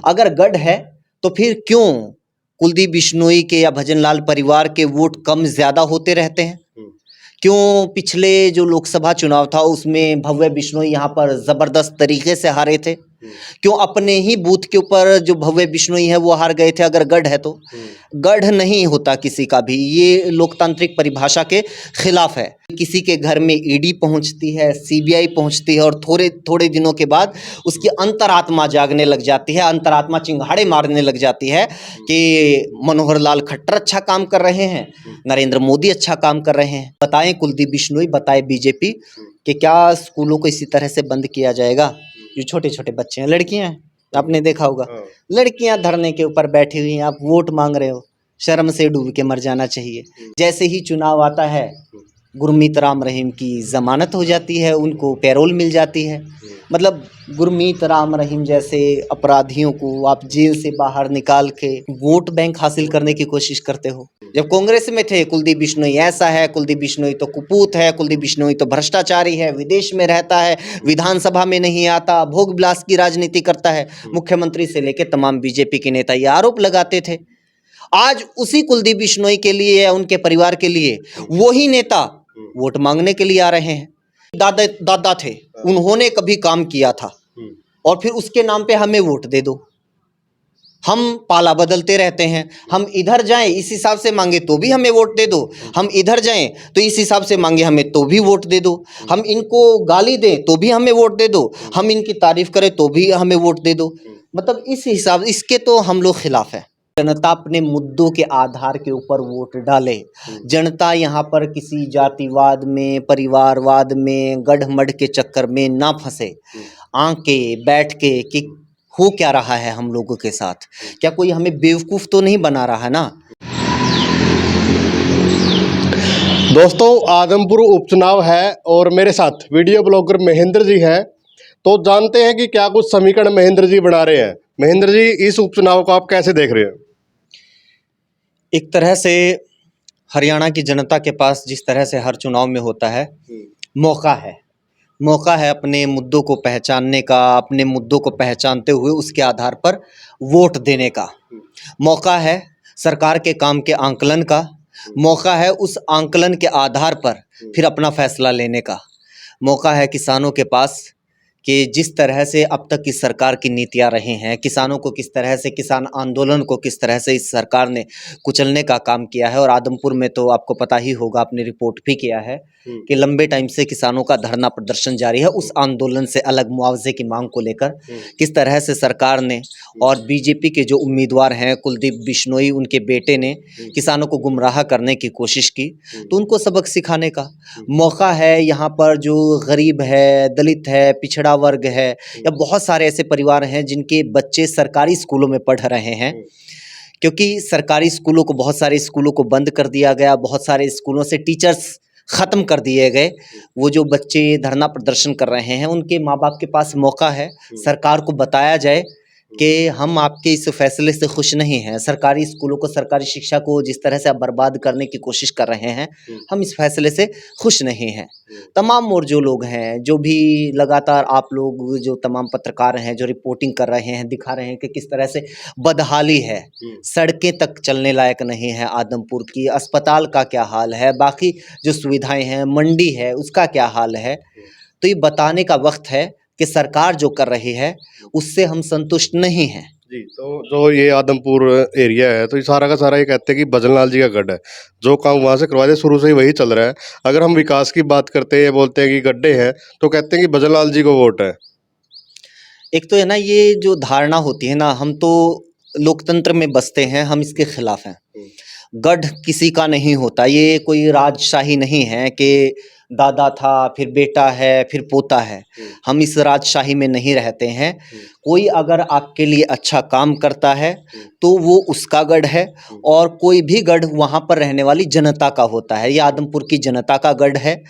अगर गढ़ है तो फिर क्यों कुलदीप बिश्नोई के या भजनलाल परिवार के वोट कम ज्यादा होते रहते हैं? क्यों पिछले जो लोकसभा चुनाव था उसमें भव्य बिश्नोई यहाँ पर जबरदस्त तरीके से हारे थे? क्यों अपने ही बूथ के ऊपर जो भव्य बिश्नोई है वो हार गए थे? अगर गढ़ है तो गढ़ नहीं होता किसी का भी, ये लोकतांत्रिक परिभाषा के खिलाफ है। किसी के घर में ईडी पहुंचती है, सीबीआई पहुंचती है और थोड़े थोड़े दिनों के बाद उसकी अंतरात्मा जागने लग जाती है, अंतरात्मा चिंगाड़े मारने लग जाती है कि मनोहर लाल खट्टर अच्छा काम कर रहे हैं, नरेंद्र मोदी अच्छा काम कर रहे हैं। बताएं कुलदीप बिश्नोई, बताएं बीजेपी कि क्या स्कूलों को इसी तरह से बंद किया जाएगा? जो छोटे छोटे बच्चे हैं, लड़कियां हैं, आपने देखा होगा, लड़कियां धरने के ऊपर बैठी हुई हैं, आप वोट मांग रहे हो, शर्म से डूब के मर जाना चाहिए। जैसे ही चुनाव आता है गुरमीत राम रहीम की जमानत हो जाती है, उनको पैरोल मिल जाती है। मतलब गुरमीत राम रहीम जैसे अपराधियों को आप जेल से बाहर निकाल के वोट बैंक हासिल करने की कोशिश करते हो। जब कांग्रेस में थे कुलदीप बिश्नोई ऐसा है, कुलदीप बिश्नोई तो कुपूत है, कुलदीप बिश्नोई तो भ्रष्टाचारी है, विदेश में रहता है, विधानसभा में नहीं आता, भोग विलास की राजनीति करता है। मुख्यमंत्री से लेकर तमाम बीजेपी के नेता ये आरोप लगाते थे। आज उसी कुलदीप बिश्नोई के लिए या उनके परिवार के लिए वही नेता वोट मांगने के लिए आ रहे हैं। दादा थे, उन्होंने कभी काम किया था और फिर उसके नाम पे हमें वोट दे दो। हम पाला बदलते रहते हैं, हम इधर जाएं इस हिसाब से मांगे तो भी हमें वोट दे दो, हम इधर जाएं तो इस हिसाब से मांगे हमें तो भी वोट दे दो, हम इनको गाली दें तो भी हमें वोट दे दो, हम इनकी तारीफ करें तो भी हमें वोट दे दो। मतलब इस हिसाब, इसके तो हम लोग खिलाफ है। जनता अपने मुद्दों के आधार के ऊपर वोट डाले। जनता यहाँ पर किसी जातिवाद में, परिवारवाद में, गढ़मढ़ के चक्कर में ना फंसे। आके बैठ के कि हो क्या रहा है हम लोगों के साथ, क्या कोई हमें बेवकूफ़ तो नहीं बना रहा है ना? दोस्तों, आदमपुर उपचुनाव है और मेरे साथ वीडियो ब्लॉगर महेंद्र जी हैं। तो जानते हैं कि क्या कुछ समीकरण महेंद्र जी बना रहे हैं। महेंद्र जी, इस उपचुनाव को आप कैसे देख रहे हैं? एक तरह से हरियाणा की जनता के पास जिस तरह से हर चुनाव में होता है, मौका है अपने मुद्दों को पहचानने का, अपने मुद्दों को पहचानते हुए उसके आधार पर वोट देने का। मौका है सरकार के काम के आंकलन का। मौका है उस आंकलन के आधार पर फिर अपना फैसला लेने का। मौका है किसानों के पास कि जिस तरह से अब तक की सरकार की नीतियां रही हैं, किसानों को किस तरह से, किसान आंदोलन को किस तरह से इस सरकार ने कुचलने का काम किया है। और आदमपुर में तो आपको पता ही होगा, आपने रिपोर्ट भी किया है कि लंबे टाइम से किसानों का धरना प्रदर्शन जारी है उस आंदोलन से अलग मुआवजे की मांग को लेकर। किस तरह से सरकार ने और बीजेपी के जो उम्मीदवार हैं कुलदीप बिश्नोई, उनके बेटे ने किसानों को गुमराह करने की कोशिश की, तो उनको सबक सिखाने का मौका है। यहाँ पर जो गरीब है, दलित है, पिछड़ा वर्ग है, या बहुत सारे ऐसे परिवार हैं जिनके बच्चे सरकारी स्कूलों में पढ़ रहे हैं, क्योंकि सरकारी स्कूलों को, बहुत सारे स्कूलों को बंद कर दिया गया, बहुत सारे स्कूलों से टीचर्स ख़त्म कर दिए गए। वो जो बच्चे धरना प्रदर्शन कर रहे हैं उनके माँ बाप के पास मौका है, सरकार को बताया जाए कि हम आपके इस फैसले से खुश नहीं हैं। सरकारी स्कूलों को, सरकारी शिक्षा को जिस तरह से आप बर्बाद करने की कोशिश कर रहे हैं, हम इस फैसले से खुश नहीं हैं। तमाम और जो लोग हैं, जो भी लगातार आप लोग, जो तमाम पत्रकार हैं जो रिपोर्टिंग कर रहे हैं, दिखा रहे हैं कि किस तरह से बदहाली है, सड़कें तक चलने लायक नहीं है आदमपुर की, अस्पताल का क्या हाल है, बाकी जो सुविधाएं हैं, मंडी है, उसका क्या हाल है। तो ये बताने का वक्त है कि सरकार जो कर रही है उससे हम संतुष्ट नहीं हैं। जी, तो जो ये आदमपुर एरिया है, तो ये सारा का सारा ये कहते हैं कि भजनलाल जी का गढ़ है। जो काम वहाँ से करवाते शुरू से ही वही चल रहा है। अगर हम विकास की बात करते हैं, बोलते हैं कि गड्ढे हैं, तो कहते हैं कि भजनलाल जी को वोट है। एक तो है ना, ये जो धारणा होती है ना, हम तो लोकतंत्र में बसते हैं, हम इसके खिलाफ हैं। गढ़ किसी का नहीं होता, ये कोई राजशाही नहीं है कि दादा था, फिर बेटा है, फिर पोता है। हम इस राजशाही में नहीं रहते हैं। कोई अगर आपके लिए अच्छा काम करता है तो वो उसका गढ़ है, और कोई भी गढ़ वहाँ पर रहने वाली जनता का होता है। ये आदमपुर की जनता का गढ़ है।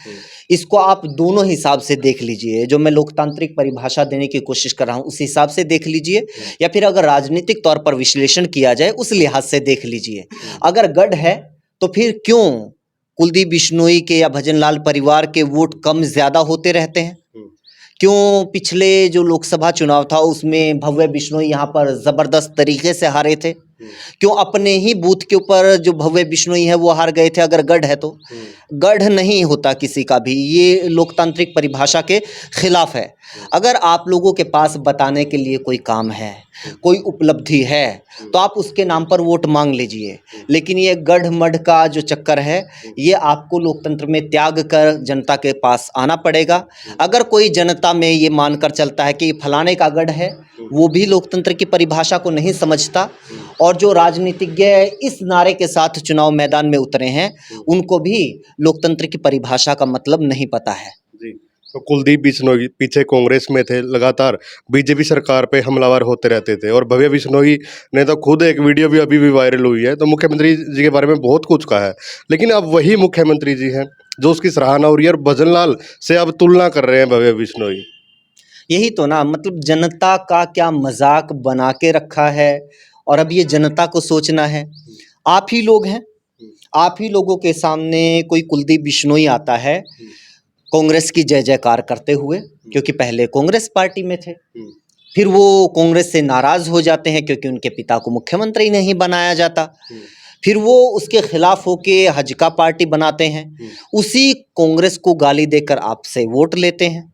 इसको आप दोनों हिसाब से देख लीजिए, जो मैं लोकतांत्रिक परिभाषा देने की कोशिश कर रहा हूँ उस हिसाब से देख लीजिए, या फिर अगर राजनीतिक तौर पर विश्लेषण किया जाए उस लिहाज से देख लीजिए। अगर गढ़ है तो फिर क्यों कुलदीप बिश्नोई के या भजनलाल परिवार के वोट कम ज्यादा होते रहते हैं? क्यों पिछले जो लोकसभा चुनाव था उसमें भव्य बिश्नोई यहाँ पर जबरदस्त तरीके से हारे थे, क्यों अपने ही बूथ के ऊपर जो भव्य बिश्नोई है वो हार गए थे। अगर गढ़ है तो गढ़ नहीं होता किसी का भी, ये लोकतांत्रिक परिभाषा के खिलाफ है। अगर आप लोगों के पास बताने के लिए कोई काम है, कोई उपलब्धि है, तो आप उसके नाम पर वोट मांग लीजिए। लेकिन ये गढ़ मढ़ का जो चक्कर है, ये आपको लोकतंत्र में त्याग कर जनता के पास आना पड़ेगा। अगर कोई जनता में ये मानकर चलता है कि फलाने का गढ़ है, वो भी लोकतंत्र की परिभाषा को नहीं समझता। और जो राजनीतिज्ञ इस नारे के साथ चुनाव मैदान में उतरे हैं, उनको भी लोकतंत्र की परिभाषा का मतलब नहीं पता है। जी, तो कुलदीप बिश्नोई पीछे कांग्रेस में थे, लगातार बीजेपी सरकार पे हमलावर होते रहते थे, और भव्य बिश्नोई ने तो खुद एक वीडियो भी अभी भी वायरल हुई है, तो मुख्यमंत्री जी के बारे में बहुत कुछ कहा है। लेकिन अब वही मुख्यमंत्री जी हैं जो उसकी सराहना हो रही है, और भजन लाल से अब तुलना कर रहे हैं भव्य बिश्नोई। यही तो ना, मतलब जनता का क्या मजाक बना के रखा है, और अब ये जनता को सोचना है। आप ही लोग हैं, आप ही लोगों के सामने कोई कुलदीप बिश्नोई आता है कांग्रेस की जय जयकार करते हुए, क्योंकि पहले कांग्रेस पार्टी में थे, फिर वो कांग्रेस से नाराज हो जाते हैं क्योंकि उनके पिता को मुख्यमंत्री नहीं बनाया जाता, फिर वो उसके खिलाफ होके हज का पार्टी बनाते हैं, उसी कांग्रेस को गाली देकर आपसे वोट लेते हैं,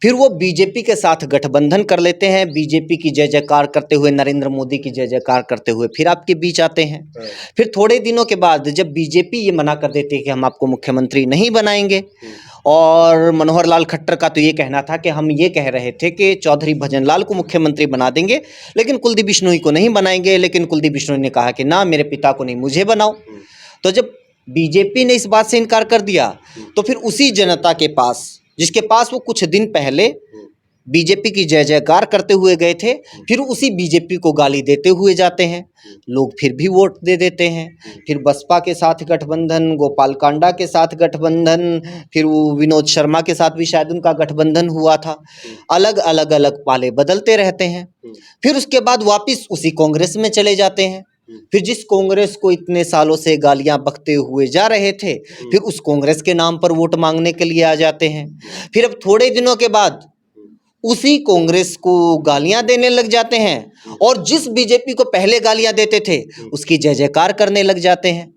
फिर वो बीजेपी के साथ गठबंधन कर लेते हैं, बीजेपी की जय जयकार करते हुए, नरेंद्र मोदी की जय जयकार करते हुए फिर आपके बीच आते हैं। फिर थोड़े दिनों के बाद जब बीजेपी ये मना कर देती है कि हम आपको मुख्यमंत्री नहीं बनाएंगे, और मनोहर लाल खट्टर का तो ये कहना था कि हम ये कह रहे थे कि चौधरी भजन लाल को मुख्यमंत्री बना देंगे लेकिन कुलदीप बिश्नोई को नहीं बनाएंगे, लेकिन कुलदीप बिश्नोई ने कहा कि ना, मेरे पिता को नहीं, मुझे बनाओ। तो जब बीजेपी ने इस बात से इनकार कर दिया, तो फिर उसी जनता के पास, जिसके पास वो कुछ दिन पहले बीजेपी की जय जयकार करते हुए गए थे, फिर उसी बीजेपी को गाली देते हुए जाते हैं, लोग फिर भी वोट दे देते हैं। फिर बसपा के साथ गठबंधन, गोपाल कांडा के साथ गठबंधन, फिर वो विनोद शर्मा के साथ भी शायद उनका गठबंधन हुआ था। अलग अलग अलग पाले बदलते रहते हैं, फिर उसके बाद वापस उसी कांग्रेस में चले जाते हैं। फिर जिस कांग्रेस को इतने सालों से गालियां बकते हुए जा रहे थे, फिर उस कांग्रेस के नाम पर वोट मांगने के लिए आ जाते हैं। फिर अब थोड़े दिनों के बाद उसी कांग्रेस को गालियां देने लग जाते हैं, और जिस बीजेपी को पहले गालियां देते थे उसकी जय जयकार करने लग जाते हैं।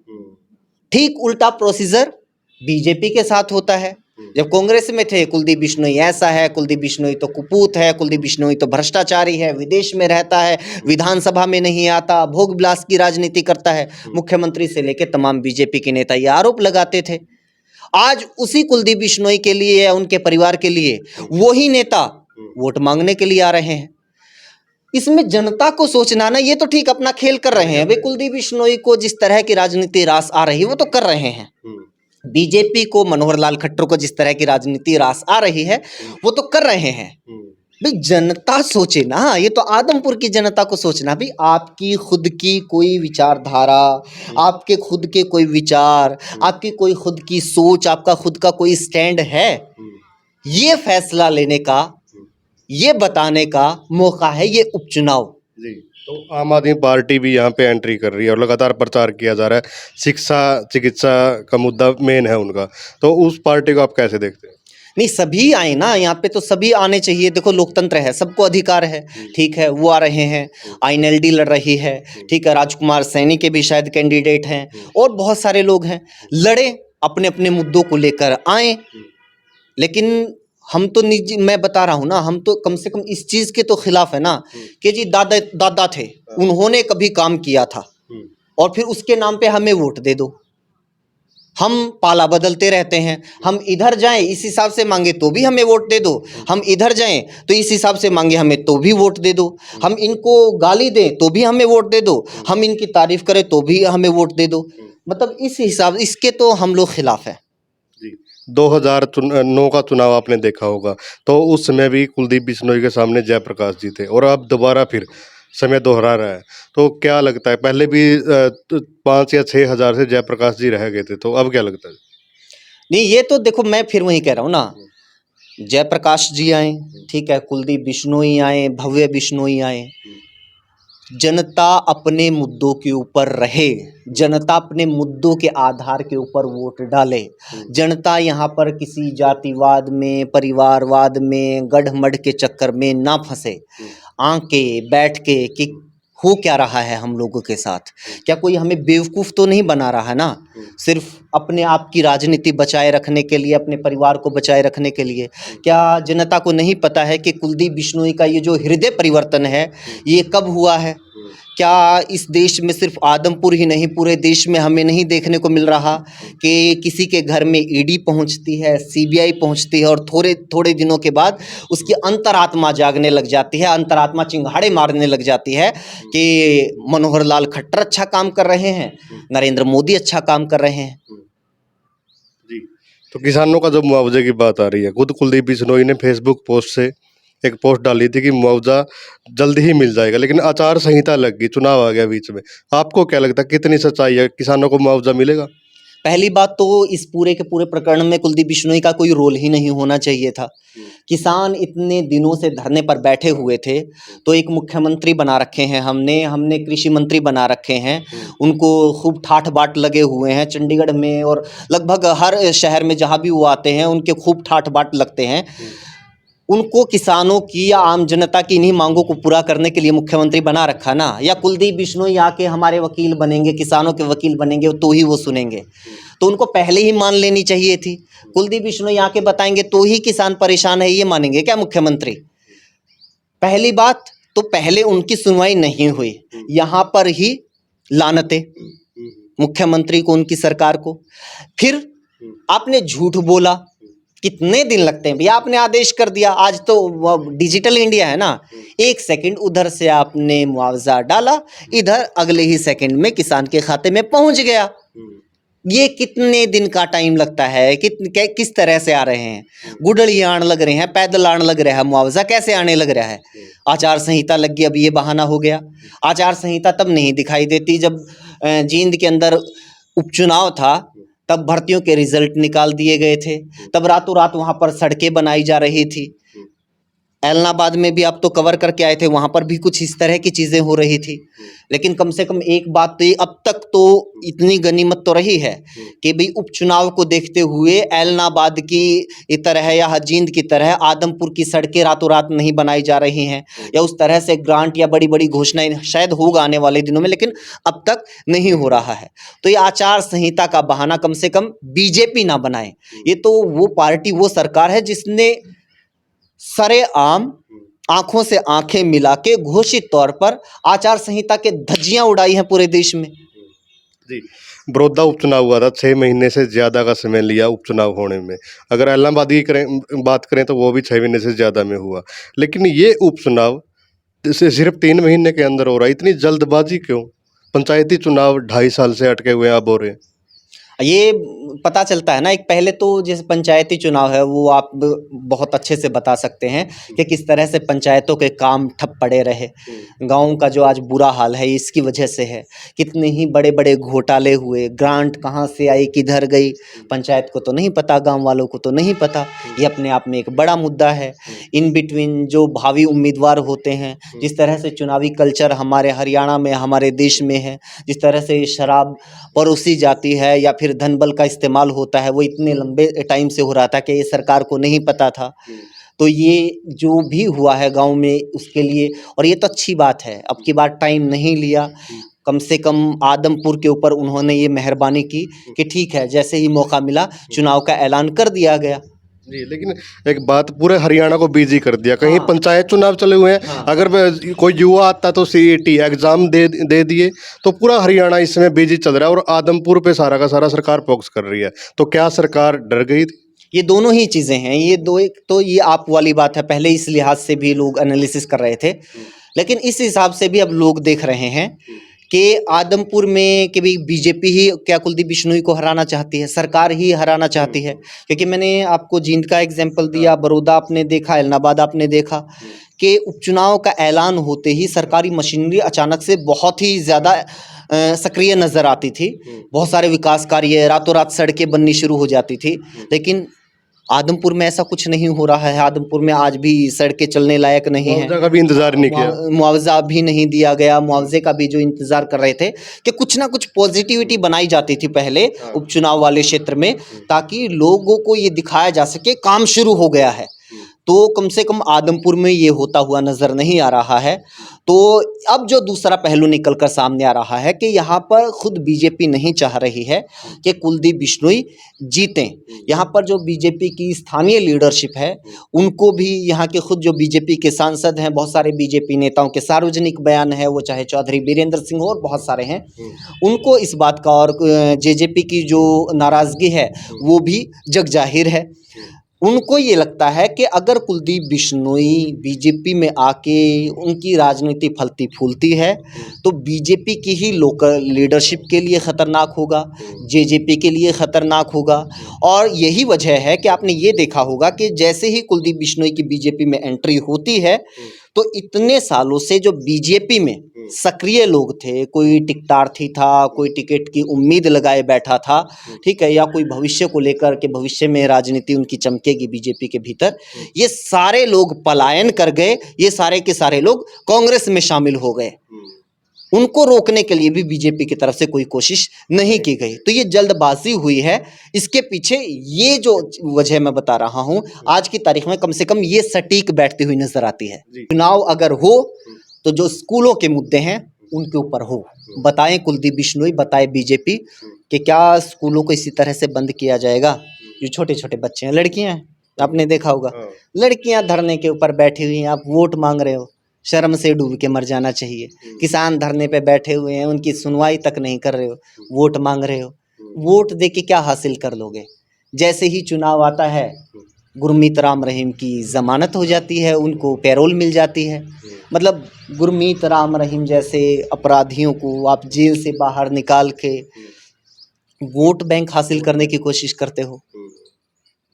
ठीक उल्टा प्रोसीजर बीजेपी के साथ होता है। जब कांग्रेस में थे, कुलदीप बिश्नोई ऐसा है, कुलदीप बिश्नोई तो कुपूत है, कुलदीप बिश्नोई तो भ्रष्टाचारी है, विदेश में रहता है, विधानसभा में नहीं आता, भोग विलास की राजनीति करता है, मुख्यमंत्री से लेकर तमाम बीजेपी के नेता ये आरोप लगाते थे। आज उसी कुलदीप बिश्नोई के लिए या उनके परिवार के लिए वही नेता वोट मांगने के लिए आ रहे हैं। इसमें जनता को सोचना ना, ये तो ठीक अपना खेल कर रहे हैं भाई, कुलदीप बिश्नोई को जिस तरह की राजनीति रास आ रही है वो तो कर रहे हैं, बीजेपी को, मनोहर लाल खट्टर को जिस तरह की राजनीति रास आ रही है वो तो कर रहे हैं। भाई जनता सोचे ना, ये तो आदमपुर की जनता को सोचना, भाई आपकी खुद की कोई विचारधारा, आपके खुद के कोई विचार, आपकी कोई खुद की सोच, आपका खुद का कोई स्टैंड है, ये फैसला लेने का, ये बताने का मौका है ये उपचुनाव। जी, तो आम आदमी पार्टी भी यहाँ पे एंट्री कर रही है और लगातार प्रचार किया जा रहा है, शिक्षा चिकित्सा का मुद्दा मेन है उनका, तो उस पार्टी को आप कैसे देखते हैं? नहीं, सभी आए ना, यहाँ पे तो सभी आने चाहिए। देखो लोकतंत्र है, सबको अधिकार है, ठीक है, वो आ रहे हैं, आईएनएलडी लड़ रही है, ठीक है, राजकुमार सैनी के भी शायद कैंडिडेट हैं, और बहुत सारे लोग हैं, लड़े, अपने अपने मुद्दों को लेकर आए। लेकिन हम तो निजी, मैं बता रहा हूँ ना, हम तो कम से कम इस चीज़ के तो खिलाफ है ना कि जी दादा दादा थे, उन्होंने कभी काम किया था, और फिर उसके नाम पे हमें वोट दे दो। हम पाला बदलते रहते हैं, हम इधर जाएं इस हिसाब से मांगे तो भी हमें वोट दे दो, हम इधर जाएं तो इस हिसाब से मांगे हमें तो भी वोट दे दो, हम इनको गाली दें तो भी हमें वोट दे दो, हम इनकी तारीफ करें तो भी हमें वोट दे दो। मतलब इस हिसाब, इसके तो हम लोग खिलाफ है। 2009 का चुनाव आपने देखा होगा, तो उस समय भी कुलदीप बिश्नोई के सामने जयप्रकाश जी थे, और अब दोबारा फिर समय दोहरा रहा है, तो क्या लगता है? पहले भी 5 या 6 हज़ार से जयप्रकाश जी रह गए थे, तो अब क्या लगता है? नहीं, ये तो देखो, मैं फिर वही कह रहा हूँ ना, जयप्रकाश जी आए, ठीक है, कुलदीप बिश्नोई आए, भव्य बिश्नोई आए, जनता अपने मुद्दों के ऊपर रहे, जनता अपने मुद्दों के आधार के ऊपर वोट डाले। जनता यहाँ पर किसी जातिवाद में, परिवारवाद में, गढ़मढ़ के चक्कर में ना फंसे। आके बैठ के कि हो क्या रहा है हम लोगों के साथ, क्या कोई हमें बेवकूफ़ तो नहीं बना रहा ना, सिर्फ अपने आप की राजनीति बचाए रखने के लिए, अपने परिवार को बचाए रखने के लिए। क्या जनता को नहीं पता है कि कुलदीप बिश्नोई का ये जो हृदय परिवर्तन है ये कब हुआ है? क्या इस देश में सिर्फ आदमपुर ही नहीं, पूरे देश में हमें नहीं देखने को मिल रहा कि किसी के घर में ईडी पहुंचती है, सीबीआई पहुंचती है और थोड़े थोड़े दिनों के बाद उसकी अंतरात्मा जागने लग जाती है, अंतरात्मा चिंगाड़े मारने लग जाती है कि मनोहर लाल खट्टर अच्छा काम कर रहे हैं, नरेंद्र मोदी अच्छा काम कर रहे हैं। जी, तो किसानों का जो मुआवजे की बात आ रही है, खुद कुलदीप बिश्नोई ने फेसबुक पोस्ट से एक पोस्ट डाली थी कि मुआवजा जल्द ही मिल जाएगा, लेकिन आचार संहिता लग गई, चुनाव आ गया बीच में। आपको क्या लगता है कितनी सच्चाई है, किसानों को मुआवजा मिलेगा? पहली बात तो इस पूरे के पूरे प्रकरण में कुलदीप बिश्नोई का कोई रोल ही नहीं होना चाहिए था। किसान इतने दिनों से धरने पर बैठे हुए थे, तो एक मुख्यमंत्री बना रखे हैं हमने कृषि मंत्री बना रखे हैं, उनको खूब ठाठ बाट लगे हुए हैं चंडीगढ़ में और लगभग हर शहर में जहाँ भी वो आते हैं उनके खूब ठाठ बाट लगते हैं। उनको किसानों की या आम जनता की इन्हीं मांगों को पूरा करने के लिए मुख्यमंत्री बना रखा ना, या कुलदीप बिश्नोई आके हमारे वकील बनेंगे, किसानों के वकील बनेंगे तो ही वो सुनेंगे? तो उनको पहले ही मान लेनी चाहिए थी। कुलदीप बिश्नोई आके बताएंगे तो ही किसान परेशान है ये मानेंगे क्या मुख्यमंत्री? पहली बात तो पहले उनकी सुनवाई नहीं हुई, यहाँ पर ही लानते मुख्यमंत्री को, उनकी सरकार को। फिर आपने झूठ बोला, कितने दिन लगते हैं भैया, आपने आदेश कर दिया, आज तो डिजिटल इंडिया है ना, एक सेकंड उधर से आपने मुआवजा डाला, इधर अगले ही सेकंड में किसान के खाते में पहुंच गया। ये कितने दिन का टाइम लगता है, किस तरह से आ रहे हैं? गुड़ड़ी आण लग रहे हैं, पैदल आण लग रहा है, मुआवजा कैसे आने लग रहा है? आचार संहिता लग गई, अब ये बहाना हो गया। आचार संहिता तब नहीं दिखाई देती जब जींद के अंदर उपचुनाव था, तब भर्तियों के रिजल्ट निकाल दिए गए थे, तब रातों रात वहाँ पर सड़कें बनाई जा रही थी। ऐलनाबाद में भी आप तो कवर करके आए थे, वहाँ पर भी कुछ इस तरह की चीज़ें हो रही थी। लेकिन कम से कम एक बात तो ये अब तक तो इतनी गनीमत तो रही है कि भाई उपचुनाव को देखते हुए ऐलनाबाद की तरह या जींद की तरह आदमपुर की सड़कें रातों रात नहीं बनाई जा रही हैं, या उस तरह से ग्रांट या बड़ी बड़ी घोषणाएं शायद होगा आने वाले दिनों में, लेकिन अब तक नहीं हो रहा है। तो ये आचार संहिता का बहाना कम से कम बीजेपी ना बनाए। ये तो वो पार्टी, वो सरकार है जिसने सरेआम आंखों से आंखें मिला के घोषित तौर पर आचार संहिता के धज्जियां उड़ाई हैं पूरे देश में। जी, बड़ौदा उपचुनाव हुआ था, 6 महीने से ज़्यादा का समय लिया उपचुनाव होने में। अगर ऐलनाबाद की बात करें तो वो भी 6 महीने से ज़्यादा में हुआ, लेकिन ये उपचुनाव सिर्फ 3 महीने के अंदर हो रहा है। इतनी जल्दबाजी क्यों? पंचायती चुनाव 2.5 साल से अटके हुए हैं, अब हो रहे हैं। ये पता चलता है ना, एक पहले तो जैसे पंचायती चुनाव है वो आप बहुत अच्छे से बता सकते हैं कि किस तरह से पंचायतों के काम ठप पड़े रहे। गाँव का जो आज बुरा हाल है इसकी वजह से है। कितने ही बड़े बड़े घोटाले हुए, ग्रांट कहाँ से आई, किधर गई, पंचायत को तो नहीं पता, गाँव वालों को तो नहीं पता। ये अपने आप में एक बड़ा मुद्दा है। इन बिटवीन जो भावी उम्मीदवार होते हैं, जिस तरह से चुनावी कल्चर हमारे हरियाणा में, हमारे देश में है, जिस तरह से शराब परोसी जाती है या फिर धन बल का इस्तेमाल होता है, वो इतने लंबे टाइम से हो रहा था कि ये सरकार को नहीं पता था। तो ये जो भी हुआ है गांव में उसके लिए, और ये तो अच्छी बात है, अब की बार टाइम नहीं लिया, कम से कम आदमपुर के ऊपर उन्होंने ये मेहरबानी की कि ठीक है, जैसे ही मौका मिला चुनाव का ऐलान कर दिया गया। जी, लेकिन एक बात, पूरे हरियाणा को बिजी कर दिया। कहीं हाँ। पंचायत चुनाव चले हुए हैं, हाँ। अगर कोई युवा आता तो सीईटी एग्जाम दे दिए, तो पूरा हरियाणा इसमें बिजी चल रहा है और आदमपुर पे सारा का सारा सरकार फोकस कर रही है। तो क्या सरकार डर गई थी? ये दोनों ही चीज़ें हैं, ये दो, एक तो ये आप वाली बात है, पहले इस लिहाज से भी लोग एनालिसिस कर रहे थे, लेकिन इस हिसाब से भी अब लोग देख रहे हैं कि आदमपुर में कि भाई बीजेपी ही क्या कुलदीप बिश्नोई को हराना चाहती है, सरकार ही हराना चाहती है। क्योंकि मैंने आपको जींद का एग्जाम्पल दिया, बड़ौदा आपने देखा, ऐलनाबाद आपने देखा कि उपचुनाव का ऐलान होते ही सरकारी मशीनरी अचानक से बहुत ही ज़्यादा सक्रिय नज़र आती थी। बहुत सारे विकास कार्य, रातों रात सड़कें बननी शुरू हो जाती थी, लेकिन आदमपुर में ऐसा कुछ नहीं हो रहा है। आदमपुर में आज भी सड़कें चलने लायक नहीं है। मुआवजा का भी इंतजार नहीं किया। मुआवजा भी नहीं दिया गया। मुआवजे का भी जो इंतजार कर रहे थे कि कुछ ना कुछ पॉजिटिविटी बनाई जाती थी पहले उपचुनाव वाले क्षेत्र में, ताकि लोगों को ये दिखाया जा सके काम शुरू हो गया है। तो कम से कम आदमपुर में ये होता हुआ नजर नहीं आ रहा है। तो अब जो दूसरा पहलू निकल कर सामने आ रहा है कि यहाँ पर खुद बीजेपी नहीं चाह रही है कि कुलदीप बिश्नोई जीतें। यहाँ पर जो बीजेपी की स्थानीय लीडरशिप है, उनको भी यहाँ के खुद जो बीजेपी के सांसद हैं, बहुत सारे बीजेपी नेताओं के सार्वजनिक बयान है, वो चाहे चौधरी बीरेंद्र सिंह और बहुत सारे हैं, उनको इस बात का और जेजेपी की जो नाराज़गी है वो भी जग जाहिर है। उनको ये लगता है कि अगर कुलदीप बिश्नोई बीजेपी में आके उनकी राजनीति फलती फूलती है तो बीजेपी की ही लोकल लीडरशिप के लिए ख़तरनाक होगा, जेजेपी के लिए ख़तरनाक होगा। और यही वजह है कि आपने ये देखा होगा कि जैसे ही कुलदीप बिश्नोई की बीजेपी में एंट्री होती है तो इतने सालों से जो बीजेपी में सक्रिय लोग थे, कोई टिकटार्थी था, कोई टिकट की उम्मीद लगाए बैठा था, ठीक है, या कोई भविष्य को लेकर के भविष्य में राजनीति उनकी चमकेगी बीजेपी के भीतर, ये सारे लोग पलायन कर गए। ये सारे के सारे लोग कांग्रेस में शामिल हो गए। उनको रोकने के लिए भी बीजेपी की तरफ से कोई कोशिश नहीं की गई। तो ये जल्दबाजी हुई है। इसके पीछे ये जो वजह मैं बता रहा हूँ आज की तारीख में कम से कम ये सटीक बैठती हुई नजर आती है। चुनाव अगर हो तो जो स्कूलों के मुद्दे हैं उनके ऊपर हो। बताएं कुलदीप बिश्नोई, बताए बीजेपी कि क्या स्कूलों को इसी तरह से बंद किया जाएगा। जो छोटे छोटे बच्चे हैं, लड़कियां हैं, आपने देखा होगा, लड़कियां धरने के ऊपर बैठी हुई हैं, आप वोट मांग रहे हो, शर्म से डूब के मर जाना चाहिए। किसान धरने पे बैठे हुए हैं, उनकी सुनवाई तक नहीं कर रहे हो, वोट मांग रहे हो। वोट दे के क्या हासिल कर लोगे? जैसे ही चुनाव आता है गुरमीत राम रहीम की जमानत हो जाती है, उनको पैरोल मिल जाती है। मतलब गुरमीत राम रहीम जैसे अपराधियों को आप जेल से बाहर निकाल के वोट बैंक हासिल करने की कोशिश करते हो।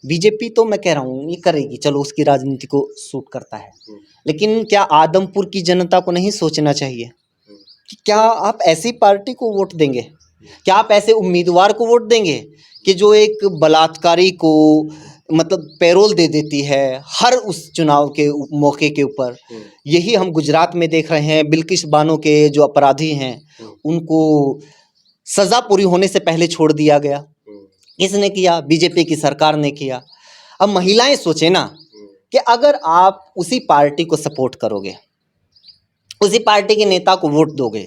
बीजेपी तो मैं कह रहा हूँ ये करेगी, चलो उसकी राजनीति को सूट करता है, लेकिन क्या आदमपुर की जनता को नहीं सोचना चाहिए कि क्या आप ऐसी पार्टी को वोट देंगे, क्या आप ऐसे उम्मीदवार को वोट देंगे कि जो एक बलात्कारी को मतलब पैरोल दे देती है हर उस चुनाव के मौके के ऊपर। यही हम गुजरात में देख रहे हैं, बिल्किस बानो के जो अपराधी हैं उनको सज़ा पूरी होने से पहले छोड़ दिया गया। किसने किया? बीजेपी की सरकार ने किया। अब महिलाएं सोचे ना कि अगर आप उसी पार्टी को सपोर्ट करोगे, उसी पार्टी के नेता को वोट दोगे,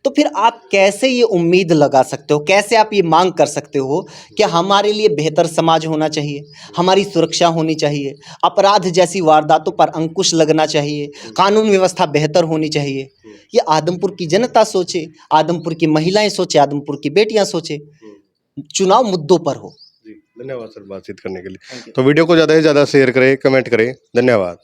तो फिर आप कैसे ये उम्मीद लगा सकते हो, कैसे आप ये मांग कर सकते हो कि हमारे लिए बेहतर समाज होना चाहिए, हमारी सुरक्षा होनी चाहिए, अपराध जैसी वारदातों पर अंकुश लगना चाहिए, कानून व्यवस्था बेहतर होनी चाहिए। ये आदमपुर की जनता सोचे, आदमपुर की महिलाएं सोचे, आदमपुर की बेटियां सोचे, चुनाव मुद्दों पर हो। जी, धन्यवाद सर बातचीत करने के लिए। तो वीडियो को ज़्यादा से ज़्यादा शेयर करें, कमेंट करें। धन्यवाद।